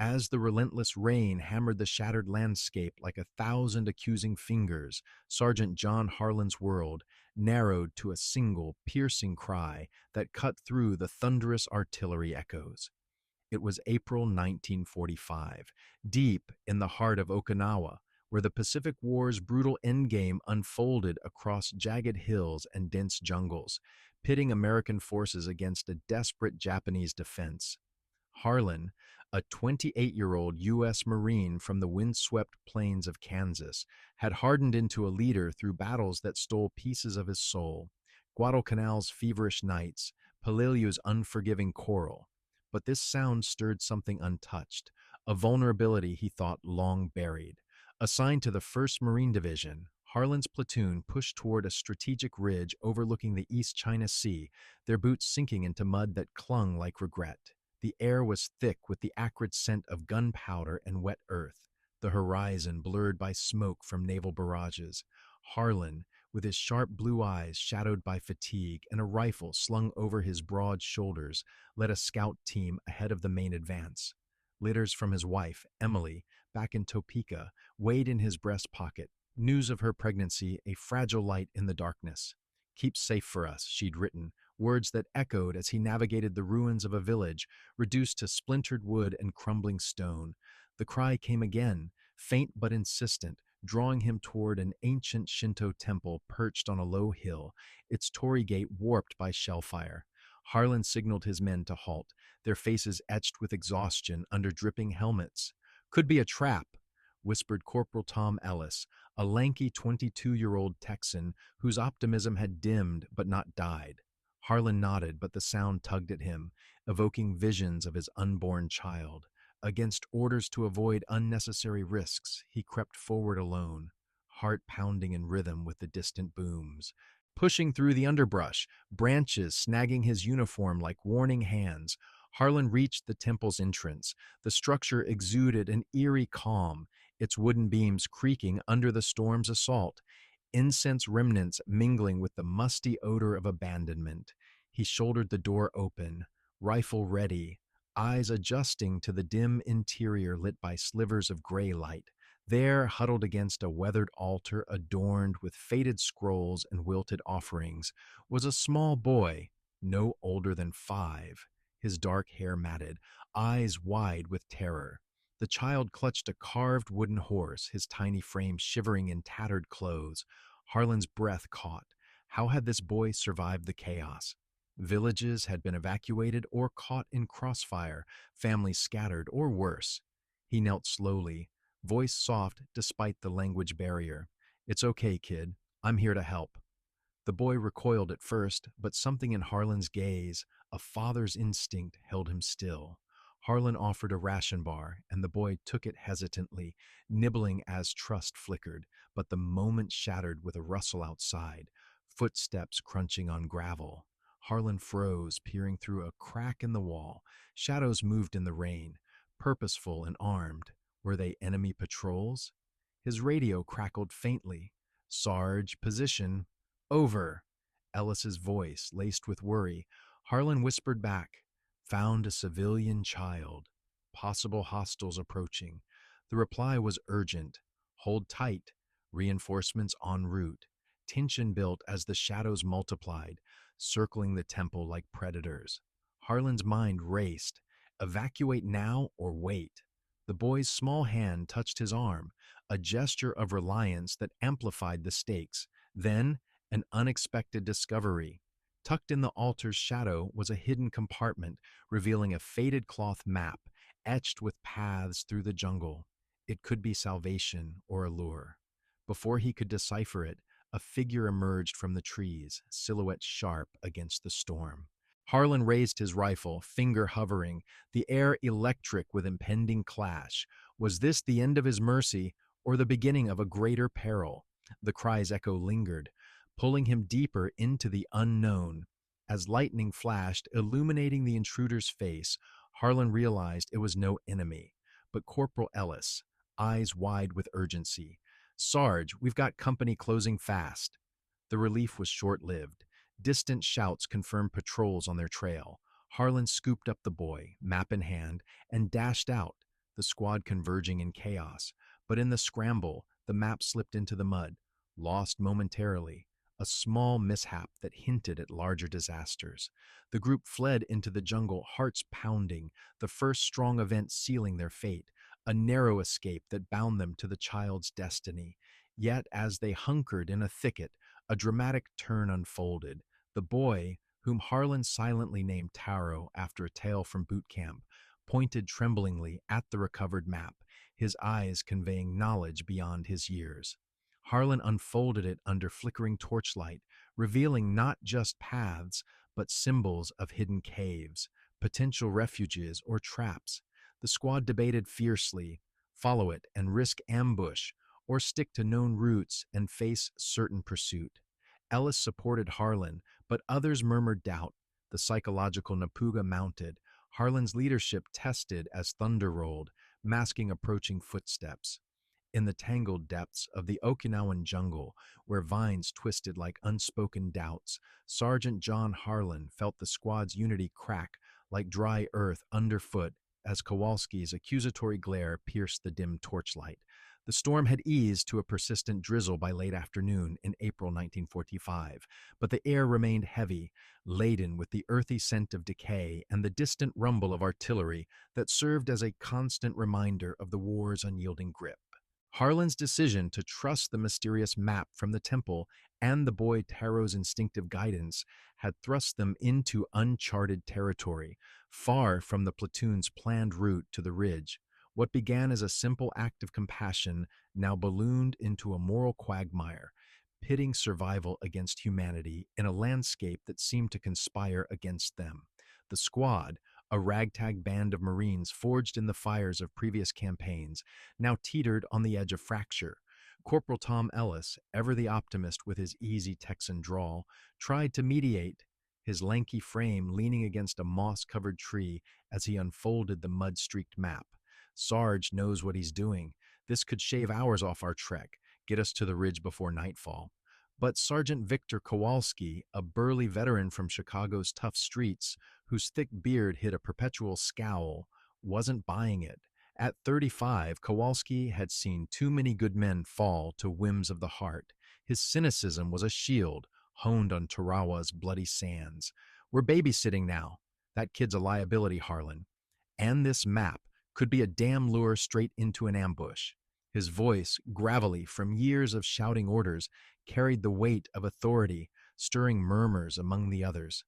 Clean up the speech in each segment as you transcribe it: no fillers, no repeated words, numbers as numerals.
As the relentless rain hammered the shattered landscape like 1,000 accusing fingers, Sergeant John Harlan's world narrowed to a single, piercing cry that cut through the thunderous artillery echoes. It was April 1945, deep in the heart of Okinawa, where the Pacific War's brutal endgame unfolded across jagged hills and dense jungles, pitting American forces against a desperate Japanese defense. Harlan, a 28-year-old U.S. Marine from the windswept plains of Kansas, had hardened into a leader through battles that stole pieces of his soul, Guadalcanal's feverish nights, Peleliu's unforgiving coral. But this sound stirred something untouched, a vulnerability he thought long buried. Assigned to the 1st Marine Division, Harlan's platoon pushed toward a strategic ridge overlooking the East China Sea, their boots sinking into mud that clung like regret. The air was thick with the acrid scent of gunpowder and wet earth, the horizon blurred by smoke from naval barrages. Harlan, with his sharp blue eyes shadowed by fatigue and a rifle slung over his broad shoulders, led a scout team ahead of the main advance. Letters from his wife, Emily, back in Topeka, weighed in his breast pocket, news of her pregnancy a fragile light in the darkness. "Keep safe for us," she'd written, words that echoed as he navigated the ruins of a village reduced to splintered wood and crumbling stone. The cry came again, faint but insistent, drawing him toward an ancient Shinto temple perched on a low hill, its torii gate warped by shellfire. Harlan signaled his men to halt, their faces etched with exhaustion under dripping helmets. "Could be a trap," whispered Corporal Tom Ellis, a lanky 22-year-old Texan whose optimism had dimmed but not died. Harlan nodded, but the sound tugged at him, evoking visions of his unborn child. Against orders to avoid unnecessary risks, he crept forward alone, heart pounding in rhythm with the distant booms. Pushing through the underbrush, branches snagging his uniform like warning hands, Harlan reached the temple's entrance. The structure exuded an eerie calm, its wooden beams creaking under the storm's assault, incense remnants mingling with the musty odor of abandonment. He shouldered the door open, rifle ready, eyes adjusting to the dim interior lit by slivers of gray light. There, huddled against a weathered altar adorned with faded scrolls and wilted offerings, was a small boy, no older than 5, his dark hair matted, eyes wide with terror. The child clutched a carved wooden horse, his tiny frame shivering in tattered clothes. Harlan's breath caught. How had this boy survived the chaos? Villages had been evacuated or caught in crossfire, families scattered, or worse. He knelt slowly, voice soft despite the language barrier. "It's okay, kid. I'm here to help." The boy recoiled at first, but something in Harlan's gaze, a father's instinct, held him still. Harlan offered a ration bar, and the boy took it hesitantly, nibbling as trust flickered, but the moment shattered with a rustle outside, footsteps crunching on gravel. Harlan froze, peering through a crack in the wall. Shadows moved in the rain, purposeful and armed. Were they enemy patrols? His radio crackled faintly. "Sarge, position. Over." Ellis's voice, laced with worry. Harlan whispered back, "Found a civilian child. Possible hostiles approaching." The reply was urgent. "Hold tight. Reinforcements en route." Tension built as the shadows multiplied, circling the temple like predators. Harlan's mind raced. Evacuate now or wait? The boy's small hand touched his arm, a gesture of reliance that amplified the stakes. Then, an unexpected discovery. Tucked in the altar's shadow was a hidden compartment, revealing a faded cloth map, etched with paths through the jungle. It could be salvation or a lure. Before he could decipher it, a figure emerged from the trees, silhouette sharp against the storm. Harlan raised his rifle, finger hovering, the air electric with impending clash. Was this the end of his mercy, or the beginning of a greater peril? The cry's echo lingered, pulling him deeper into the unknown. As lightning flashed, illuminating the intruder's face, Harlan realized it was no enemy, but Corporal Ellis, eyes wide with urgency. "Sarge, we've got company closing fast." The relief was short-lived. Distant shouts confirmed patrols on their trail. Harlan scooped up the boy, map in hand, and dashed out. the squad converging in chaos. But in the scramble, the map slipped into the mud, lost momentarily, a small mishap that hinted at larger disasters. The group fled into the jungle, hearts pounding, the first strong event sealing their fate, a narrow escape that bound them to the child's destiny. Yet, as they hunkered in a thicket, a dramatic turn unfolded. The boy, whom Harlan silently named Taro after a tale from boot camp, pointed tremblingly at the recovered map, his eyes conveying knowledge beyond his years. Harlan unfolded it under flickering torchlight, revealing not just paths, but symbols of hidden caves, potential refuges, or traps. The squad debated fiercely: follow it and risk ambush, or stick to known routes and face certain pursuit. Ellis supported Harlan, but others murmured doubt. The psychological Napuga mounted, Harlan's leadership tested as thunder rolled, masking approaching footsteps. In the tangled depths of the Okinawan jungle, where vines twisted like unspoken doubts, Sergeant John Harlan felt the squad's unity crack like dry earth underfoot as Kowalski's accusatory glare pierced the dim torchlight. The storm had eased to a persistent drizzle by late afternoon in April 1945, but the air remained heavy, laden with the earthy scent of decay and the distant rumble of artillery that served as a constant reminder of the war's unyielding grip. Harlan's decision to trust the mysterious map from the temple and the boy Taro's instinctive guidance had thrust them into uncharted territory, far from the platoon's planned route to the ridge. What began as a simple act of compassion now ballooned into a moral quagmire, pitting survival against humanity in a landscape that seemed to conspire against them. The squad, a ragtag band of Marines forged in the fires of previous campaigns, now teetered on the edge of fracture. Corporal Tom Ellis, ever the optimist with his easy Texan drawl, tried to mediate, his lanky frame leaning against a moss-covered tree as he unfolded the mud-streaked map. Sarge knows what he's doing. This could shave hours off our trek, get us to the ridge before nightfall. But Sergeant Victor Kowalski, a burly veteran from Chicago's tough streets, whose thick beard hid a perpetual scowl, wasn't buying it. At 35, Kowalski had seen too many good men fall to whims of the heart. His cynicism was a shield, honed on Tarawa's bloody sands. We're babysitting now. That kid's a liability, Harlan. And this map could be a damn lure straight into an ambush. His voice, gravelly from years of shouting orders, carried the weight of authority, stirring murmurs among the others.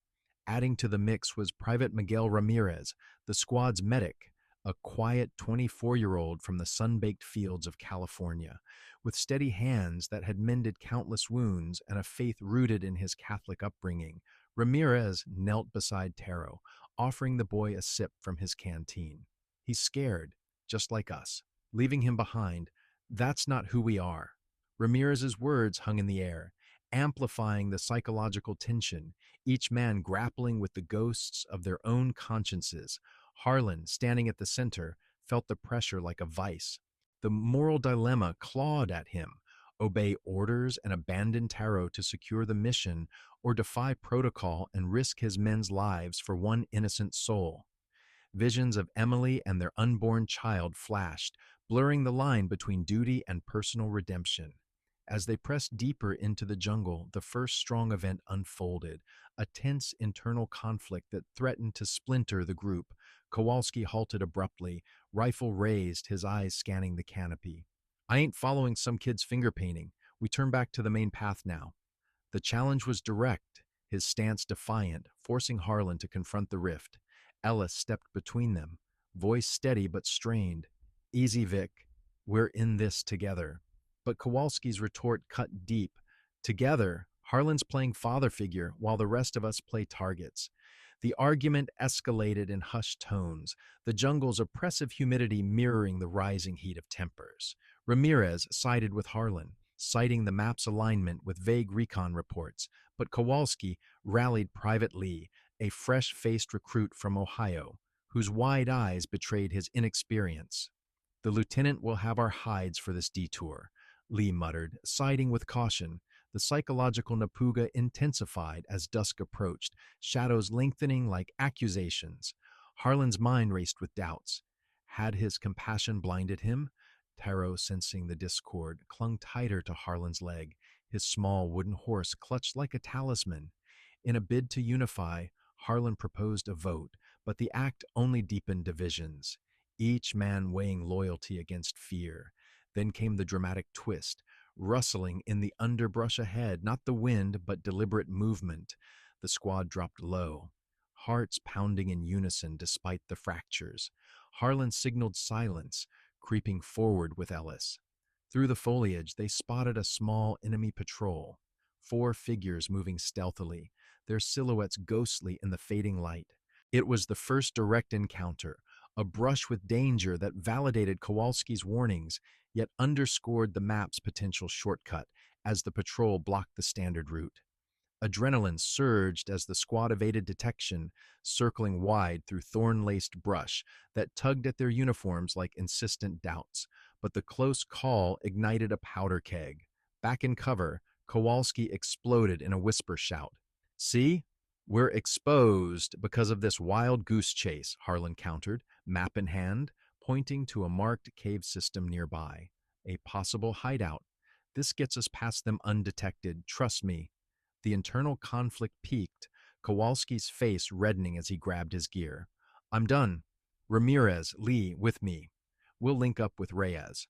Adding to the mix was Private Miguel Ramirez, the squad's medic, a quiet 24-year-old from the sun-baked fields of California, with steady hands that had mended countless wounds and a faith rooted in his Catholic upbringing. Ramirez knelt beside Taro, offering the boy a sip from his canteen. He's scared, just like us. Leaving him behind, that's not who we are. Ramirez's words hung in the air, amplifying the psychological tension, each man grappling with the ghosts of their own consciences. Harlan, standing at the center, felt the pressure like a vice. The moral dilemma clawed at him: obey orders and abandon Taro to secure the mission, or defy protocol and risk his men's lives for one innocent soul. Visions of Emily and their unborn child flashed, blurring the line between duty and personal redemption. As they pressed deeper into the jungle, the first strong event unfolded, a tense internal conflict that threatened to splinter the group. Kowalski halted abruptly, rifle raised, his eyes scanning the canopy. I ain't following some kid's finger painting. We turn back to the main path now. The challenge was direct, his stance defiant, forcing Harlan to confront the rift. Ellis stepped between them, voice steady but strained. Easy, Vic. We're in this together. But Kowalski's retort cut deep. Together, Harlan's playing father figure while the rest of us play targets. The argument escalated in hushed tones, the jungle's oppressive humidity mirroring the rising heat of tempers. Ramirez sided with Harlan, citing the map's alignment with vague recon reports, but Kowalski rallied Private Lee, a fresh-faced recruit from Ohio, whose wide eyes betrayed his inexperience. The lieutenant will have our hides for this detour, Lee muttered, siding with caution. The psychological Napuga intensified as dusk approached, shadows lengthening like accusations. Harlan's mind raced with doubts. Had his compassion blinded him? Taro, sensing the discord, clung tighter to Harlan's leg, his small wooden horse clutched like a talisman. In a bid to unify, Harlan proposed a vote, but the act only deepened divisions, each man weighing loyalty against fear. Then came the dramatic twist, rustling in the underbrush ahead, not the wind, but deliberate movement. The squad dropped low, hearts pounding in unison despite the fractures. Harlan signaled silence, creeping forward with Ellis. Through the foliage, they spotted a small enemy patrol, four figures moving stealthily, their silhouettes ghostly in the fading light. It was the first direct encounter, a brush with danger that validated Kowalski's warnings, yet underscored the map's potential shortcut as the patrol blocked the standard route. Adrenaline surged as the squad evaded detection, circling wide through thorn-laced brush that tugged at their uniforms like insistent doubts. But the close call ignited a powder keg. Back in cover, Kowalski exploded in a whisper shout. "See? We're exposed because of this wild goose chase," Harlan countered, map in hand, pointing to a marked cave system nearby. "A possible hideout. This gets us past them undetected, trust me." The internal conflict peaked, Kowalski's face reddening as he grabbed his gear. "I'm done. Ramirez, Lee, with me. We'll link up with Reyes."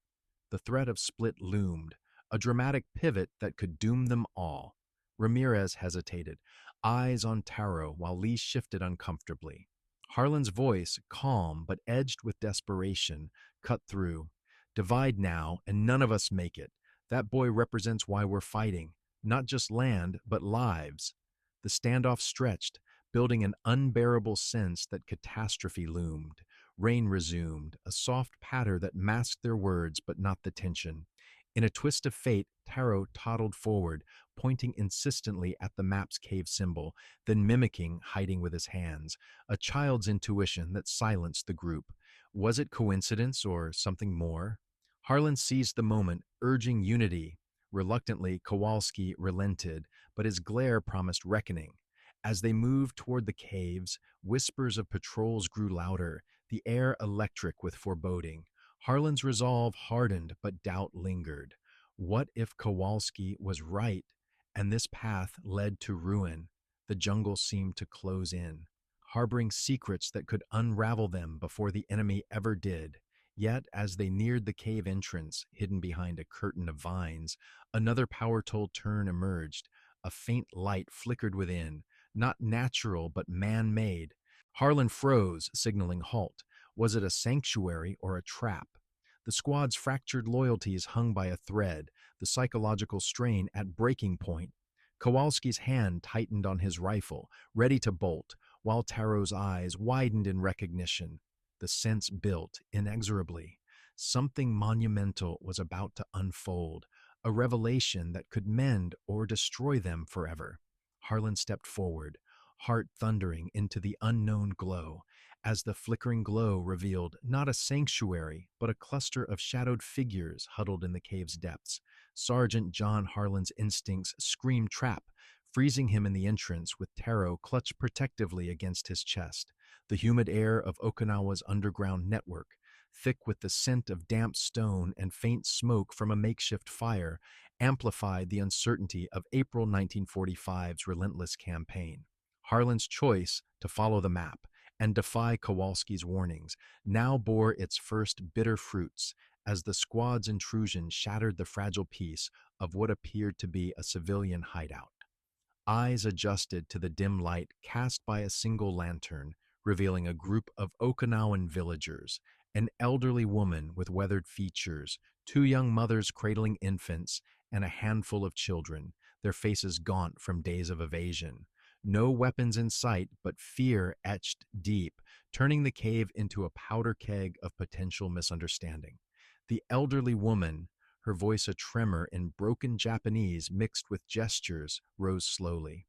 The threat of split loomed, a dramatic pivot that could doom them all. Ramirez hesitated, eyes on Taro while Lee shifted uncomfortably. Harlan's voice, calm but edged with desperation, cut through. "Divide now, and none of us make it. That boy represents why we're fighting. Not just land, but lives." The standoff stretched, building an unbearable sense that catastrophe loomed. Rain resumed, a soft patter that masked their words but not the tension. In a twist of fate, Taro toddled forward, pointing insistently at the map's cave symbol, then mimicking hiding with his hands, a child's intuition that silenced the group. Was it coincidence or something more? Harlan seized the moment, urging unity. Reluctantly, Kowalski relented, but his glare promised reckoning. As they moved toward the caves, whispers of patrols grew louder, the air electric with foreboding. Harlan's resolve hardened, but doubt lingered. What if Kowalski was right, and this path led to ruin? The jungle seemed to close in, harboring secrets that could unravel them before the enemy ever did. Yet, as they neared the cave entrance, hidden behind a curtain of vines, another power-told turn emerged. A faint light flickered within, not natural but man-made. Harlan froze, signaling halt. Was it a sanctuary or a trap? The squad's fractured loyalties hung by a thread, the psychological strain at breaking point. Kowalski's hand tightened on his rifle, ready to bolt, while Taro's eyes widened in recognition. The sense built inexorably. Something monumental was about to unfold, a revelation that could mend or destroy them forever. Harlan stepped forward, heart thundering into the unknown glow, as the flickering glow revealed not a sanctuary, but a cluster of shadowed figures huddled in the cave's depths. Sergeant John Harlan's instincts screamed trap, freezing him in the entrance with Taro clutched protectively against his chest. The humid air of Okinawa's underground network, thick with the scent of damp stone and faint smoke from a makeshift fire, amplified the uncertainty of April 1945's relentless campaign. Harlan's choice to follow the map and defy Kowalski's warnings now bore its first bitter fruits as the squad's intrusion shattered the fragile peace of what appeared to be a civilian hideout. Eyes adjusted to the dim light cast by a single lantern, revealing a group of Okinawan villagers, an elderly woman with weathered features, two young mothers cradling infants, and a handful of children, their faces gaunt from days of evasion. No weapons in sight, but fear etched deep, turning the cave into a powder keg of potential misunderstanding. The elderly woman, her voice a tremor in broken Japanese mixed with gestures, rose slowly.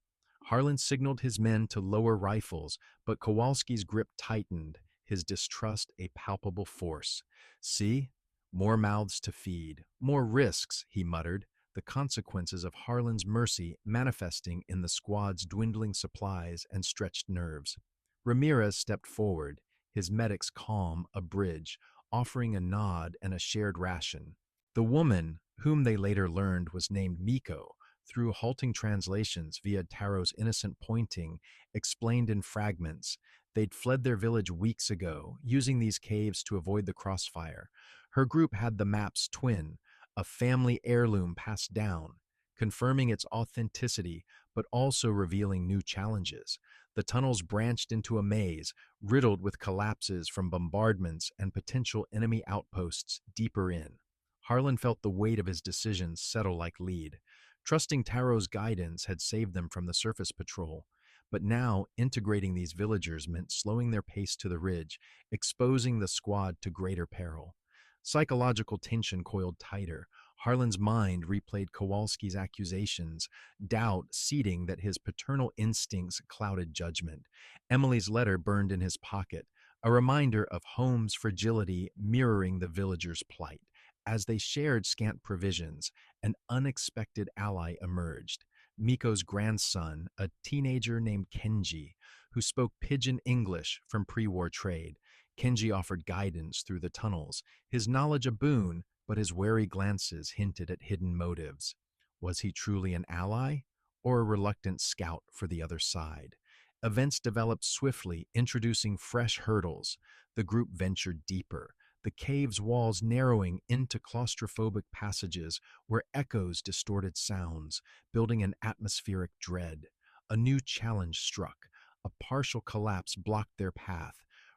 Harlan signaled his men to lower rifles, but Kowalski's grip tightened, his distrust a palpable force. "See? More mouths to feed. More risks," he muttered, the consequences of Harlan's mercy manifesting in the squad's dwindling supplies and stretched nerves. Ramirez stepped forward, his medics calm a bridge, offering a nod and a shared ration. The woman, whom they later learned was named Miko, through halting translations via Taro's innocent pointing, explained in fragments. They'd fled their village weeks ago, using these caves to avoid the crossfire. Her group had the map's twin, a family heirloom passed down, confirming its authenticity but also revealing new challenges. The tunnels branched into a maze, riddled with collapses from bombardments and potential enemy outposts deeper in. Harlan felt the weight of his decisions settle like lead. Trusting Taro's guidance had saved them from the surface patrol, but now integrating these villagers meant slowing their pace to the ridge, exposing the squad to greater peril. Psychological tension coiled tighter. Harlan's mind replayed Kowalski's accusations, doubt seeding that his paternal instincts clouded judgment. Emily's letter burned in his pocket, a reminder of home's fragility mirroring the villagers' plight. As they shared scant provisions, an unexpected ally emerged. Miko's grandson, a teenager named Kenji, who spoke pidgin English from pre-war trade. Kenji offered guidance through the tunnels, his knowledge a boon, but his wary glances hinted at hidden motives. Was he truly an ally, or a reluctant scout for the other side? Events developed swiftly, introducing fresh hurdles. The group ventured deeper, the cave's walls narrowing into claustrophobic passages where echoes distorted sounds, building an atmospheric dread. A new challenge struck. A partial collapse blocked their path,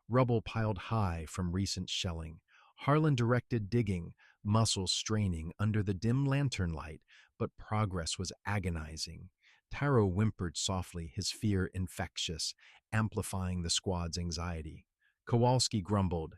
rubble piled high from recent shelling. Harlan directed digging, muscles straining under the dim lantern light, but progress was agonizing. Taro whimpered softly, his fear infectious, amplifying the squad's anxiety. Kowalski grumbled,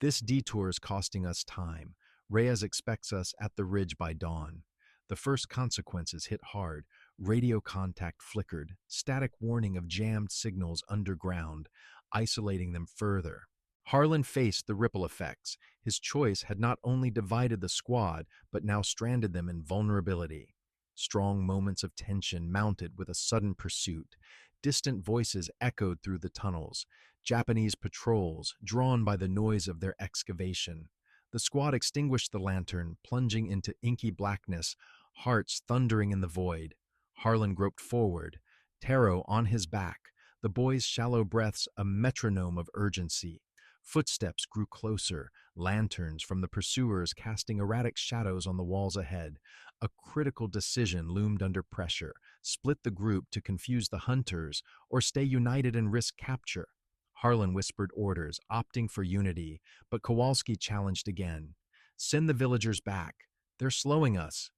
"This detour is costing us time. Reyes expects us at the ridge by dawn." The first consequences hit hard. Radio contact flickered, static warning of jammed signals underground, isolating them further. Harlan faced the ripple effects. His choice had not only divided the squad, but now stranded them in vulnerability. Strong moments of tension mounted with a sudden pursuit. Distant voices echoed through the tunnels. Japanese patrols, drawn by the noise of their excavation. The squad extinguished the lantern, plunging into inky blackness, hearts thundering in the void. Harlan groped forward, Taro on his back, the boy's shallow breaths a metronome of urgency. Footsteps grew closer, lanterns from the pursuers casting erratic shadows on the walls ahead. A critical decision loomed under pressure: split the group to confuse the hunters, or stay united and risk capture. Harlan whispered orders, opting for unity, but Kowalski challenged again. "Send the villagers back. They're slowing us."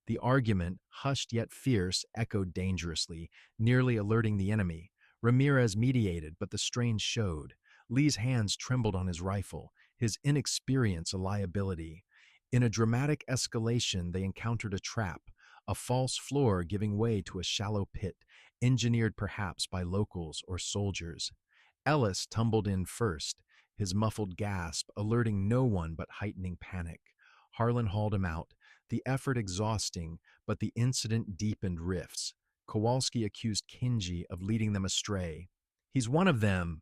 The argument, hushed yet fierce, echoed dangerously, nearly alerting the enemy. Ramirez mediated, but the strain showed. Lee's hands trembled on his rifle, his inexperience a liability. In a dramatic escalation, they encountered a trap, a false floor giving way to a shallow pit, engineered perhaps by locals or soldiers. Ellis tumbled in first, his muffled gasp alerting no one but heightening panic. Harlan hauled him out, the effort exhausting, but the incident deepened rifts. Kowalski accused Kenji of leading them astray. "He's one of them."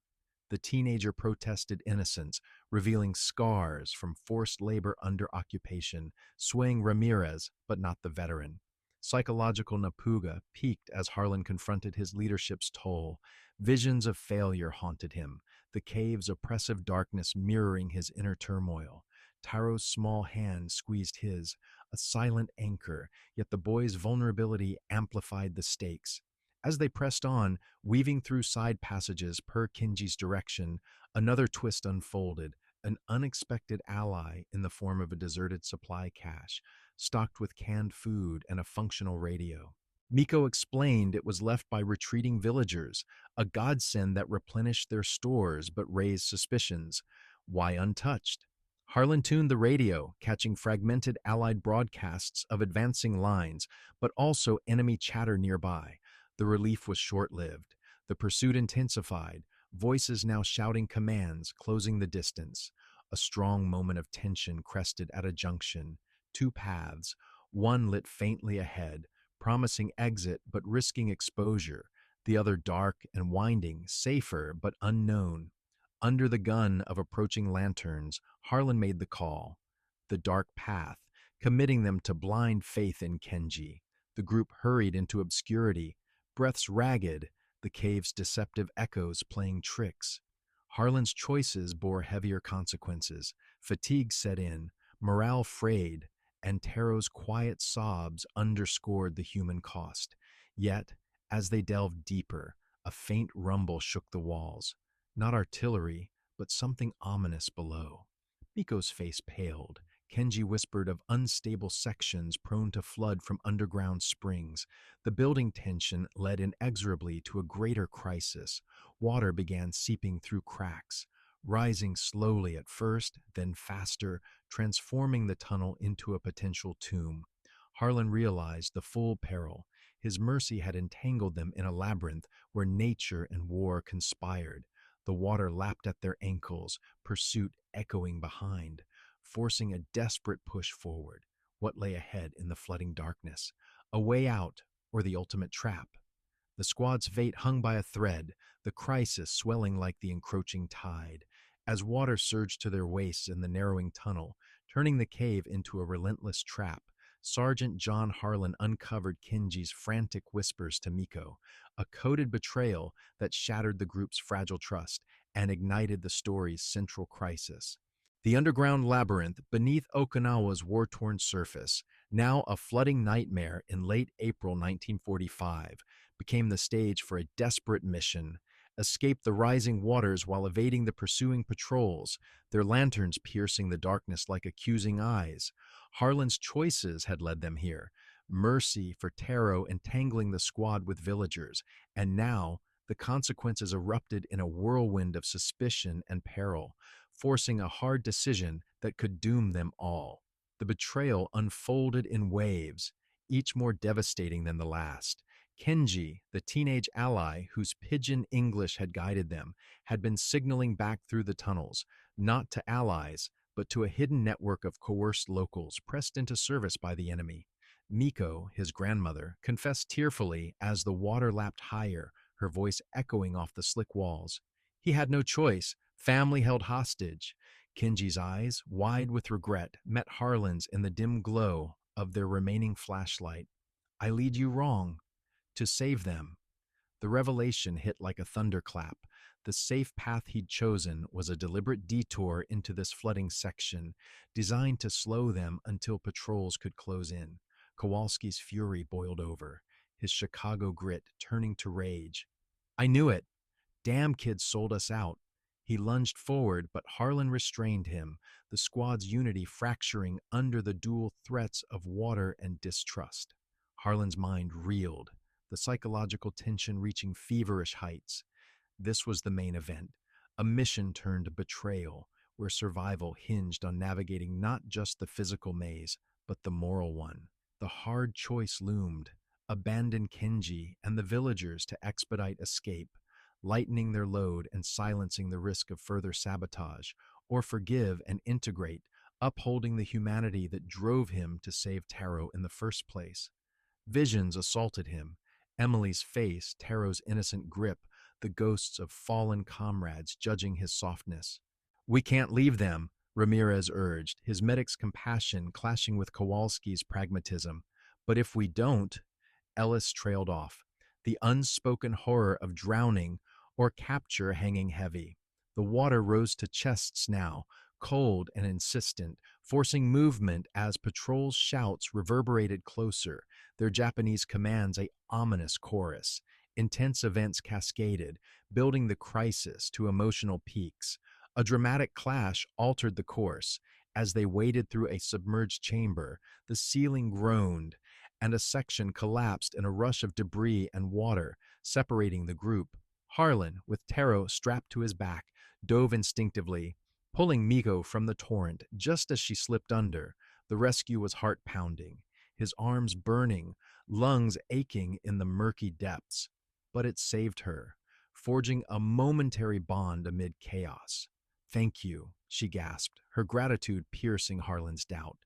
The teenager protested innocence, revealing scars from forced labor under occupation, swaying Ramirez, but not the veteran. Psychological napuga peaked as Harlan confronted his leadership's toll. Visions of failure haunted him, the cave's oppressive darkness mirroring his inner turmoil. Taro's small hand squeezed his, a silent anchor, yet the boy's vulnerability amplified the stakes. As they pressed on, weaving through side passages per Kenji's direction, another twist unfolded, an unexpected ally in the form of a deserted supply cache, stocked with canned food and a functional radio. Miko explained it was left by retreating villagers, a godsend that replenished their stores but raised suspicions. Why untouched? Harlan tuned the radio, catching fragmented Allied broadcasts of advancing lines, but also enemy chatter nearby. The relief was short-lived. The pursuit intensified, voices now shouting commands, closing the distance. A strong moment of tension crested at a junction. Two paths, one lit faintly ahead, promising exit but risking exposure, the other dark and winding, safer but unknown. Under the gun of approaching lanterns, Harlan made the call, the dark path, committing them to blind faith in Kenji. The group hurried into obscurity, breaths ragged, the cave's deceptive echoes playing tricks. Harlan's choices bore heavier consequences. Fatigue set in, morale frayed, and Taro's quiet sobs underscored the human cost. Yet, as they delved deeper, a faint rumble shook the walls. Not artillery, but something ominous below. Miko's face paled. Kenji whispered of unstable sections prone to flood from underground springs. The building tension led inexorably to a greater crisis. Water began seeping through cracks, rising slowly at first, then faster, transforming the tunnel into a potential tomb. Harlan realized the full peril. His mercy had entangled them in a labyrinth where nature and war conspired. The water lapped at their ankles, pursuit echoing behind, forcing a desperate push forward. What lay ahead in the flooding darkness? A way out, or the ultimate trap? The squad's fate hung by a thread, the crisis swelling like the encroaching tide. As water surged to their waists in the narrowing tunnel, turning the cave into a relentless trap, Sergeant John Harlan uncovered Kenji's frantic whispers to Miko, a coded betrayal that shattered the group's fragile trust and ignited the story's central crisis. The underground labyrinth beneath Okinawa's war-torn surface, now a flooding nightmare in late April 1945, became the stage for a desperate mission. Escape the rising waters while evading the pursuing patrols, their lanterns piercing the darkness like accusing eyes. Harlan's choices had led them here. Mercy for Taro entangling the squad with villagers, and now the consequences erupted in a whirlwind of suspicion and peril, forcing a hard decision that could doom them all. The betrayal unfolded in waves, each more devastating than the last. Kenji, the teenage ally whose pidgin English had guided them, had been signaling back through the tunnels, not to allies, but to a hidden network of coerced locals pressed into service by the enemy. Miko, his grandmother, confessed tearfully as the water lapped higher, her voice echoing off the slick walls. He had no choice. Family held hostage. Kenji's eyes, wide with regret, met Harlan's in the dim glow of their remaining flashlight. I lead you wrong. To save them. The revelation hit like a thunderclap. The safe path he'd chosen was a deliberate detour into this flooding section, designed to slow them until patrols could close in. Kowalski's fury boiled over, his Chicago grit turning to rage. I knew it. Damn kids sold us out. He lunged forward, but Harlan restrained him, the squad's unity fracturing under the dual threats of water and distrust. Harlan's mind reeled, the psychological tension reaching feverish heights. This was the main event, a mission turned betrayal, where survival hinged on navigating not just the physical maze, but the moral one. The hard choice loomed: abandon Kenji and the villagers to expedite escape, lightening their load and silencing the risk of further sabotage, or forgive and integrate, upholding the humanity that drove him to save Taro in the first place. Visions assaulted him: Emily's face, Taro's innocent grip, the ghosts of fallen comrades judging his softness. We can't leave them, Ramirez urged, his medic's compassion clashing with Kowalski's pragmatism. But if we don't, Ellis trailed off, the unspoken horror of drowning or capture hanging heavy. The water rose to chests now, cold and insistent, forcing movement as patrols' shouts reverberated closer, their Japanese commands a ominous chorus. Intense events cascaded, building the crisis to emotional peaks. A dramatic clash altered the course. As they waded through a submerged chamber, the ceiling groaned, and a section collapsed in a rush of debris and water, separating the group. Harlan, with Taro strapped to his back, dove instinctively, pulling Miko from the torrent just as she slipped under. The rescue was heart-pounding, his arms burning, lungs aching in the murky depths. But it saved her, forging a momentary bond amid chaos. Thank you, she gasped, her gratitude piercing Harlan's doubt.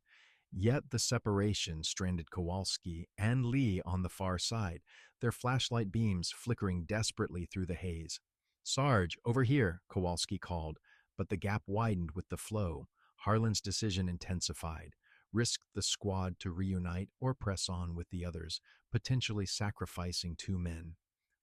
Yet the separation stranded Kowalski and Lee on the far side, their flashlight beams flickering desperately through the haze. "Sarge, over here," Kowalski called, but the gap widened with the flow. Harlan's decision intensified. Risk the squad to reunite or press on with the others, potentially sacrificing two men.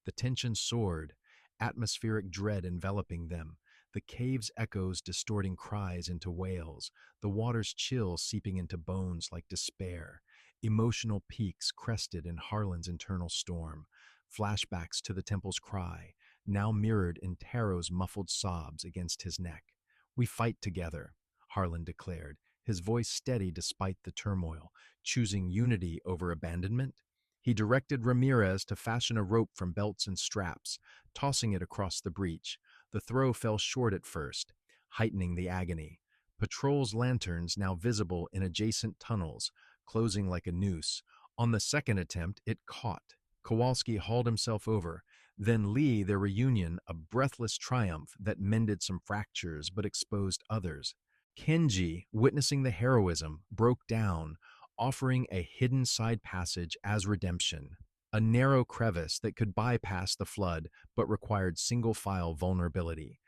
The tension soared, atmospheric dread enveloping them, the cave's echoes distorting cries into wails, the water's chill seeping into bones like despair. Emotional peaks crested in Harlan's internal storm, flashbacks to the temple's cry, now mirrored in Taro's muffled sobs against his neck. "We fight together," Harlan declared, his voice steady despite the turmoil, choosing unity over abandonment. He directed Ramirez to fashion a rope from belts and straps, tossing it across the breach. The throw fell short at first, heightening the agony. Patrol's lanterns now visible in adjacent tunnels, closing like a noose. On the second attempt, it caught. Kowalski hauled himself over. Then Lee, their reunion, a breathless triumph that mended some fractures but exposed others. Kenji, witnessing the heroism, broke down, offering a hidden side passage as redemption. A narrow crevice that could bypass the flood but required single-file vulnerability.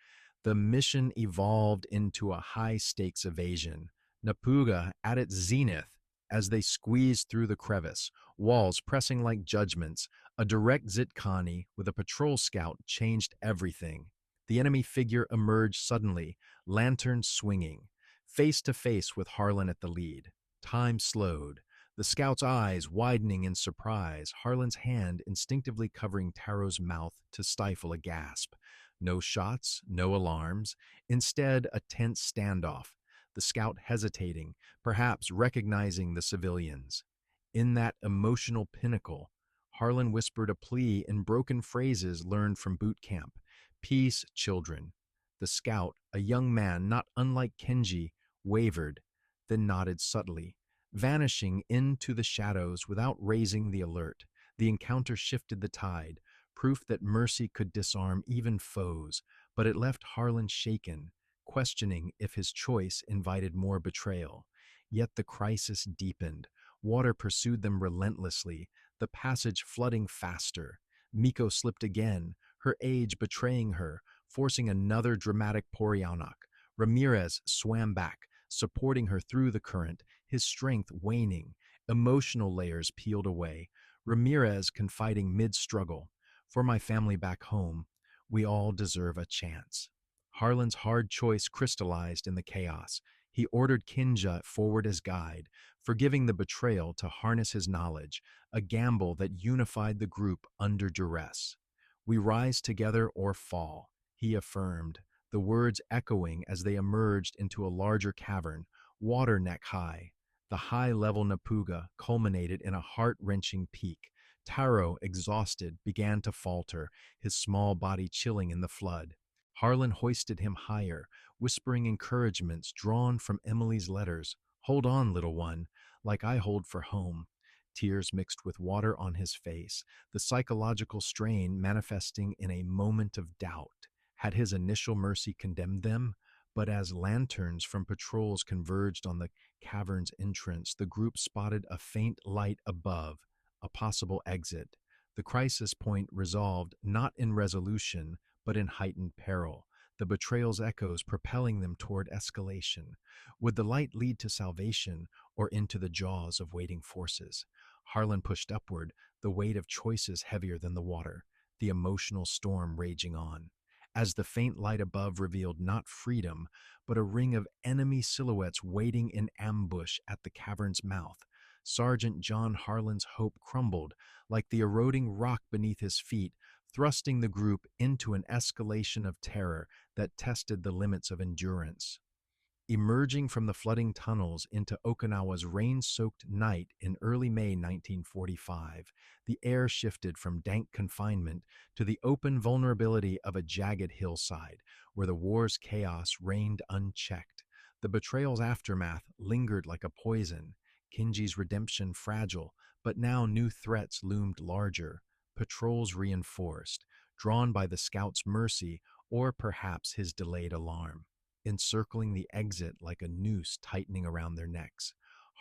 The mission evolved into a high-stakes evasion. Napuga at its zenith as they squeezed through the crevice, walls pressing like judgments. A direct Zitkani with a patrol scout changed everything. The enemy figure emerged suddenly, lantern swinging, face to face with Harlan at the lead. Time slowed, the scout's eyes widening in surprise, Harlan's hand instinctively covering Taro's mouth to stifle a gasp. No shots, no alarms, instead a tense standoff, the scout hesitating, perhaps recognizing the civilians. In that emotional pinnacle, Harlan whispered a plea in broken phrases learned from boot camp. "Peace, children." The scout, a young man not unlike Kenji, wavered, then nodded subtly, vanishing into the shadows without raising the alert. The encounter shifted the tide, proof that mercy could disarm even foes, but it left Harlan shaken, questioning if his choice invited more betrayal. Yet the crisis deepened. Water pursued them relentlessly, the passage flooding faster. Miko slipped again, her age betraying her, forcing another dramatic Poryanak. Ramirez swam back, supporting her through the current, his strength waning. Emotional layers peeled away. Ramirez confiding mid-struggle, "For my family back home, we all deserve a chance." Harlan's hard choice crystallized in the chaos. He ordered Kinja forward as guide, forgiving the betrayal to harness his knowledge, a gamble that unified the group under duress. "We rise together or fall," he affirmed, the words echoing as they emerged into a larger cavern, water neck high. The high-level Napuga culminated in a heart-wrenching peak. Taro, exhausted, began to falter, his small body chilling in the flood. Harlan hoisted him higher, whispering encouragements drawn from Emily's letters. "Hold on, little one, like I hold for home." Tears mixed with water on his face, the psychological strain manifesting in a moment of doubt. Had his initial mercy condemned them? But as lanterns from patrols converged on the cavern's entrance, the group spotted a faint light above, a possible exit. The crisis point resolved not in resolution, but in heightened peril, the betrayal's echoes propelling them toward escalation. Would the light lead to salvation or into the jaws of waiting forces? Harlan pushed upward, the weight of choices heavier than the water, the emotional storm raging on. As the faint light above revealed not freedom, but a ring of enemy silhouettes waiting in ambush at the cavern's mouth, Sergeant John Harlan's hope crumbled like the eroding rock beneath his feet, thrusting the group into an escalation of terror that tested the limits of endurance. Emerging from the flooding tunnels into Okinawa's rain-soaked night in early May 1945, the air shifted from dank confinement to the open vulnerability of a jagged hillside, where the war's chaos reigned unchecked. The betrayal's aftermath lingered like a poison, Kinji's redemption fragile, but now new threats loomed larger, patrols reinforced, drawn by the scout's mercy or perhaps his delayed alarm, encircling the exit like a noose tightening around their necks.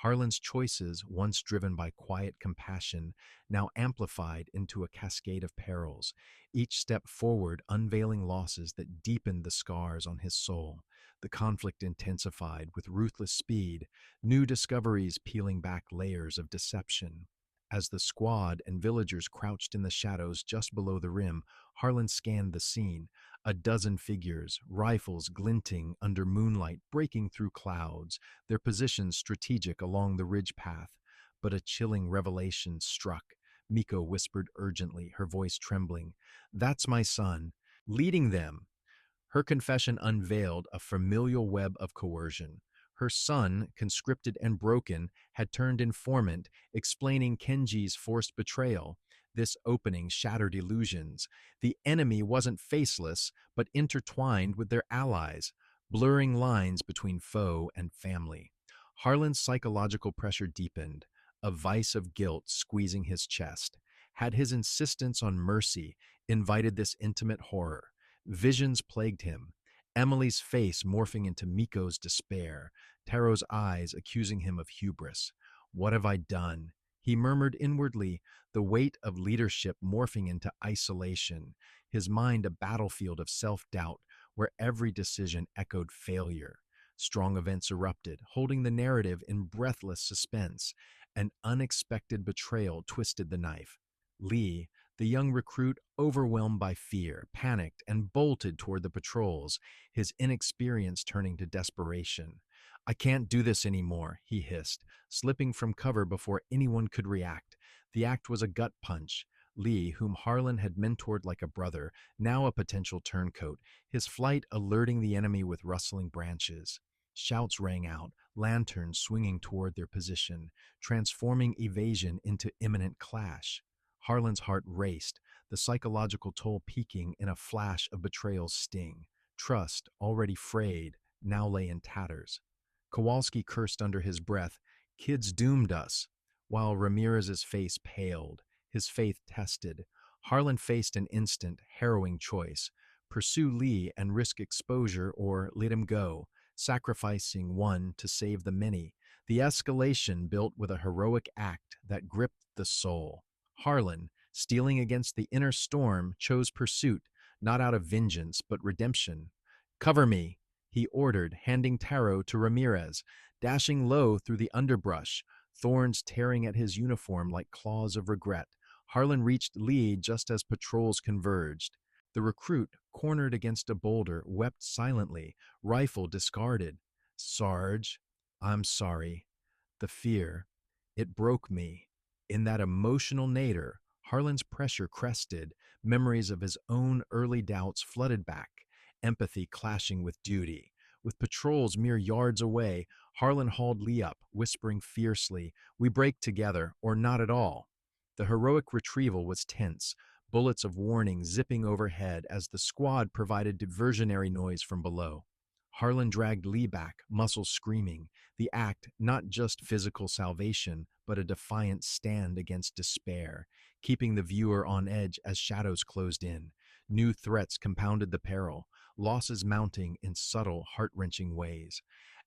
Harlan's choices, once driven by quiet compassion, now amplified into a cascade of perils, each step forward unveiling losses that deepened the scars on his soul. The conflict intensified with ruthless speed, new discoveries peeling back layers of deception. As the squad and villagers crouched in the shadows just below the rim, Harlan scanned the scene. A dozen figures, rifles glinting under moonlight, breaking through clouds, their positions strategic along the ridge path. But a chilling revelation struck. Miko whispered urgently, her voice trembling. "That's my son, leading them." Her confession unveiled a familial web of coercion. Her son, conscripted and broken, had turned informant, explaining Kenji's forced betrayal. This opening shattered illusions. The enemy wasn't faceless, but intertwined with their allies, blurring lines between foe and family. Harlan's psychological pressure deepened, a vice of guilt squeezing his chest. Had his insistence on mercy invited this intimate horror? Visions plagued him. Emily's face morphing into Miko's despair, Taro's eyes accusing him of hubris. "What have I done?" He murmured inwardly, the weight of leadership morphing into isolation, his mind a battlefield of self-doubt where every decision echoed failure. Strong events erupted, holding the narrative in breathless suspense. An unexpected betrayal twisted the knife. Lee, the young recruit, overwhelmed by fear, panicked and bolted toward the patrols, his inexperience turning to desperation. "I can't do this anymore," he hissed, slipping from cover before anyone could react. The act was a gut punch. Lee, whom Harlan had mentored like a brother, now a potential turncoat, his flight alerting the enemy with rustling branches. Shouts rang out, lanterns swinging toward their position, transforming evasion into imminent clash. Harlan's heart raced, the psychological toll peaking in a flash of betrayal's sting. Trust, already frayed, now lay in tatters. Kowalski cursed under his breath, "Kids doomed us," while Ramirez's face paled, his faith tested. Harlan faced an instant, harrowing choice: pursue Lee and risk exposure, or let him go, sacrificing one to save the many. The escalation built with a heroic act that gripped the soul. Harlan, steeling against the inner storm, chose pursuit, not out of vengeance, but redemption. "Cover me," he ordered, handing Taro to Ramirez, dashing low through the underbrush, thorns tearing at his uniform like claws of regret. Harlan reached Lee just as patrols converged. The recruit, cornered against a boulder, wept silently, rifle discarded. "Sarge, I'm sorry." The fear, it broke me. In that emotional nadir, Harlan's pressure crested, memories of his own early doubts flooded back, empathy clashing with duty. With patrols mere yards away, Harlan hauled Lee up, whispering fiercely, "We break together, or not at all." The heroic retrieval was tense, bullets of warning zipping overhead as the squad provided diversionary noise from below. Harlan dragged Lee back, muscles screaming, the act not just physical salvation, but a defiant stand against despair, keeping the viewer on edge as shadows closed in. New threats compounded the peril, losses mounting in subtle, heart-wrenching ways.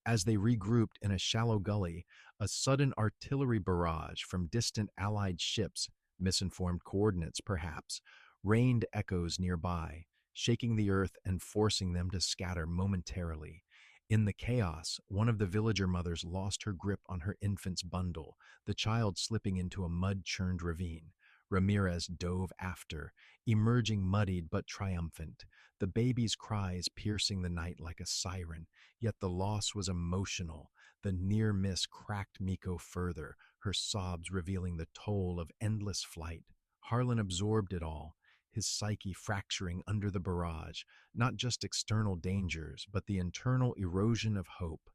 As they regrouped in a shallow gully, a sudden artillery barrage from distant Allied ships, misinformed coordinates perhaps, rained echoes nearby, shaking the earth and forcing them to scatter momentarily. In the chaos, one of the villager mothers lost her grip on her infant's bundle, the child slipping into a mud-churned ravine. Ramirez dove after, emerging muddied but triumphant, the baby's cries piercing the night like a siren. Yet the loss was emotional. The near miss cracked Miko further, her sobs revealing the toll of endless flight. Harlan absorbed it all, his psyche fracturing under the barrage, not just external dangers, but the internal erosion of hope.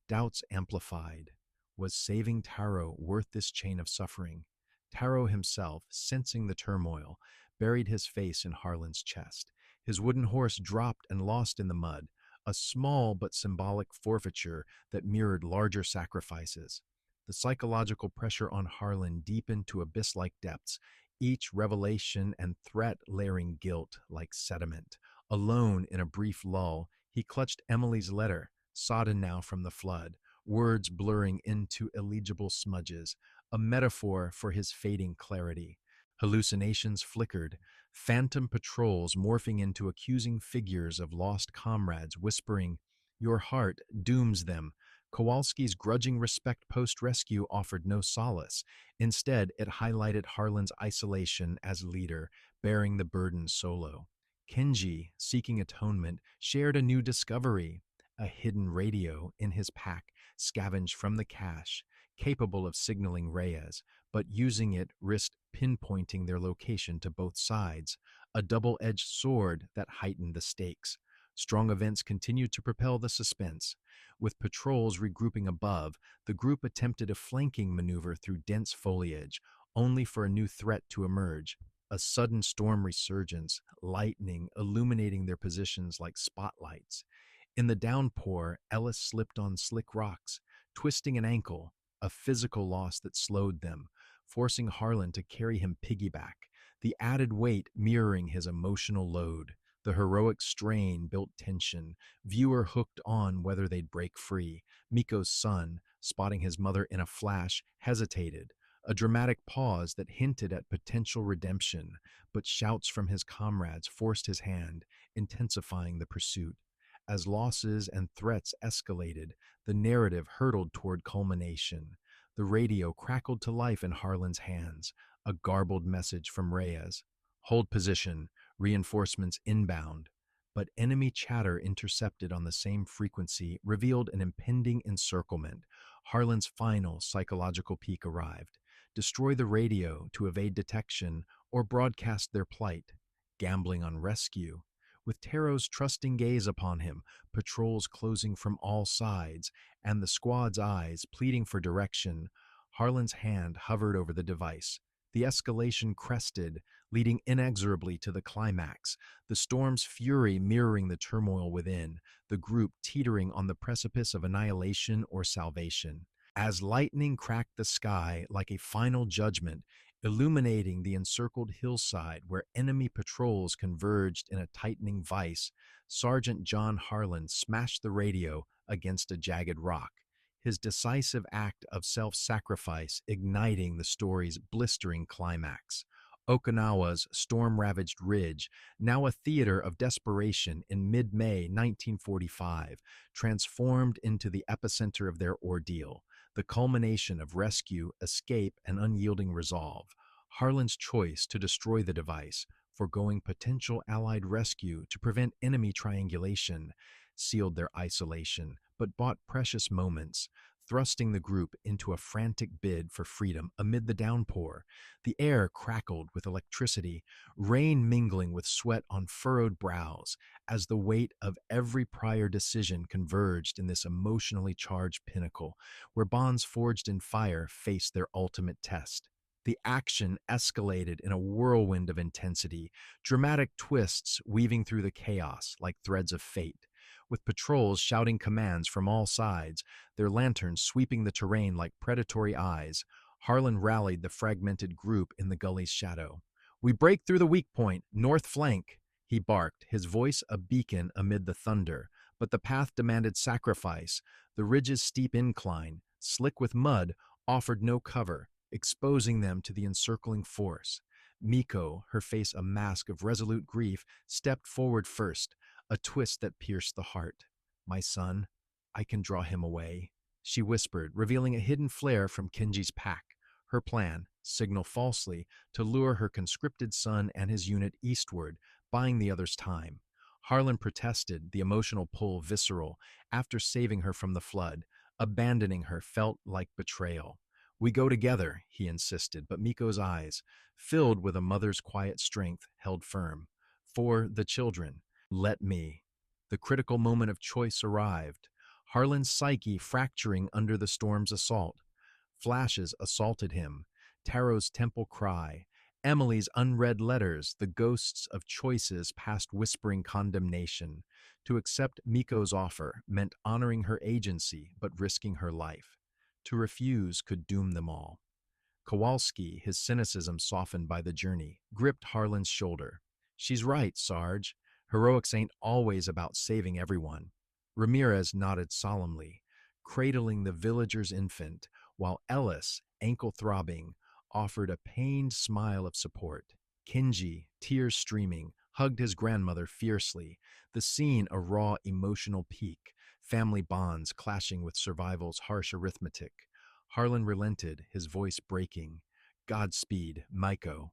Doubts amplified. Was saving Taro worth this chain of suffering? Taro himself, sensing the turmoil, buried his face in Harlan's chest. His wooden horse dropped and lost in the mud, a small but symbolic forfeiture that mirrored larger sacrifices. The psychological pressure on Harlan deepened to abyss-like depths, each revelation and threat layering guilt like sediment. Alone in a brief lull, he clutched Emily's letter, sodden now from the flood. words blurring into illegible smudges, a metaphor for his fading clarity. Hallucinations flickered, phantom patrols morphing into accusing figures of lost comrades whispering, "Your heart dooms them." Kowalski's grudging respect post-rescue offered no solace. Instead, it highlighted Harlan's isolation as leader, bearing the burden solo. Kenji, seeking atonement, shared a new discovery. A hidden radio in his pack, scavenged from the cache, capable of signaling Reyes, but using it risked pinpointing their location to both sides, a double-edged sword that heightened the stakes. Strong events continued to propel the suspense. With patrols regrouping above, the group attempted a flanking maneuver through dense foliage, only for a new threat to emerge. A sudden storm resurgence, lightning illuminating their positions like spotlights. In the downpour, Ellis slipped on slick rocks, twisting an ankle, a physical loss that slowed them, forcing Harlan to carry him piggyback, the added weight mirroring his emotional load. The heroic strain built tension, viewer hooked on whether they'd break free. Miko's son, spotting his mother in a flash, hesitated, a dramatic pause that hinted at potential redemption, but shouts from his comrades forced his hand, intensifying the pursuit. As losses and threats escalated, the narrative hurtled toward culmination. The radio crackled to life in Harlan's hands, a garbled message from Reyes. "Hold position, reinforcements inbound." But enemy chatter intercepted on the same frequency revealed an impending encirclement. Harlan's final psychological peak arrived. Destroy the radio to evade detection or broadcast their plight. Gambling on rescue. With Taro's trusting gaze upon him, patrols closing from all sides, and the squad's eyes pleading for direction, Harlan's hand hovered over the device. The escalation crested, leading inexorably to the climax, the storm's fury mirroring the turmoil within, the group teetering on the precipice of annihilation or salvation. As lightning cracked the sky like a final judgment, illuminating the encircled hillside where enemy patrols converged in a tightening vise, Sergeant John Harlan smashed the radio against a jagged rock, his decisive act of self-sacrifice igniting the story's blistering climax. Okinawa's storm-ravaged ridge, now a theater of desperation in mid-May 1945, transformed into the epicenter of their ordeal, the culmination of rescue, escape, and unyielding resolve. Harlan's choice to destroy the device, foregoing potential Allied rescue to prevent enemy triangulation, sealed their isolation, but bought precious moments, thrusting the group into a frantic bid for freedom amid the downpour. The air crackled with electricity, rain mingling with sweat on furrowed brows, as the weight of every prior decision converged in this emotionally charged pinnacle, where bonds forged in fire faced their ultimate test. The action escalated in a whirlwind of intensity, dramatic twists weaving through the chaos like threads of fate. With patrols shouting commands from all sides, their lanterns sweeping the terrain like predatory eyes, Harlan rallied the fragmented group in the gully's shadow. "We break through the weak point, north flank," he barked, his voice a beacon amid the thunder. But the path demanded sacrifice. The ridge's steep incline, slick with mud, offered no cover, exposing them to the encircling force. Miko, her face a mask of resolute grief, stepped forward first, a twist that pierced the heart. "My son, I can draw him away," she whispered, revealing a hidden flare from Kenji's pack. Her plan, signal falsely, to lure her conscripted son and his unit eastward, buying the others time. Harlan protested, the emotional pull visceral, after saving her from the flood. Abandoning her felt like betrayal. "We go together," he insisted, but Miko's eyes, filled with a mother's quiet strength, held firm. "For the children. Let me." The critical moment of choice arrived. Harlan's psyche fracturing under the storm's assault. Flashes assaulted him. Taro's temple cry. Emily's unread letters, the ghosts of choices past whispering condemnation. To accept Miko's offer meant honoring her agency but risking her life. To refuse could doom them all. Kowalski, his cynicism softened by the journey, gripped Harlan's shoulder. "She's right, Sarge. Heroics ain't always about saving everyone." Ramirez nodded solemnly. cradling the villager's infant, while Ellis, ankle-throbbing, offered a pained smile of support. Kinji, tears streaming, hugged his grandmother fiercely, the scene a raw emotional peak, family bonds clashing with survival's harsh arithmetic. Harlan relented, his voice breaking. "Godspeed, Maiko."